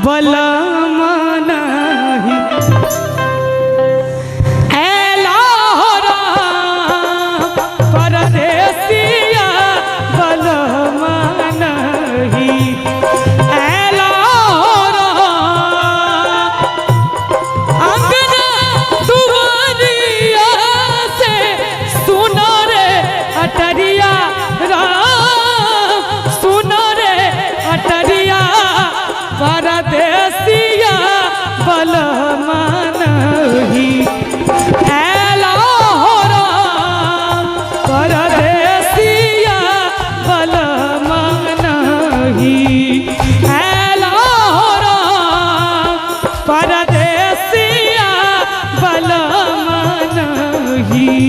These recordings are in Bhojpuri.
बलम नहीं परदेसिया बलम नहीं अंगना दुआरिया से सुनो रे अटरिया सुनो रे अटरिया परदेसिया बलम नहीं परदेसिया बलम नहीं परदेसिया बलम नहीं।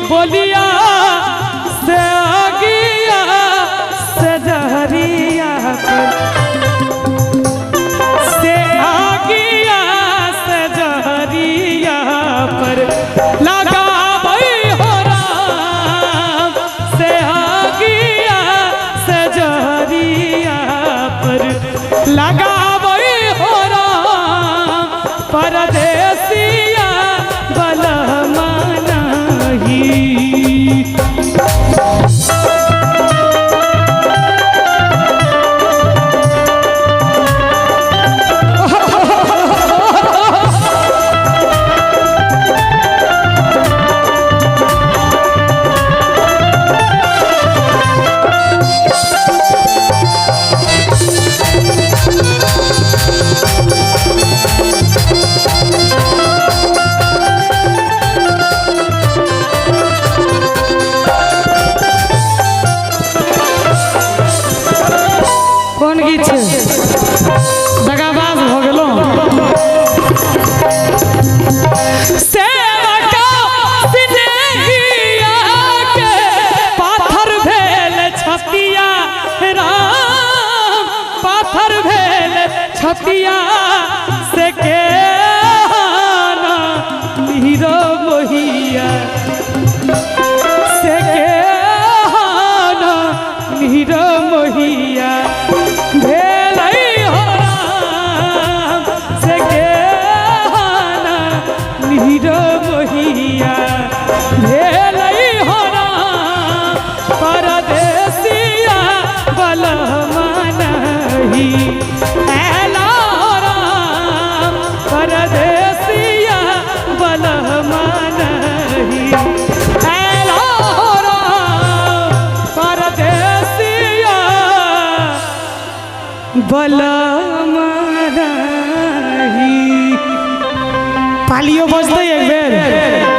बोलिया से आगिया से जहरिया से आगिया से जहरिया पर लगा हो राम से आगिया से जहरिया पर लगा हो राम परदेसिया बलम नहीं। दगाबाज हो गेलो पाथर भेल छतिया राम पाथर भेल छतिया से के हीरो मोहिया से के हीरो मोहिया परदेसिया बलम नहीं परदेसिया बलम नहीं परदेसिया बलम नहीं। तालियों बजते एक बेर।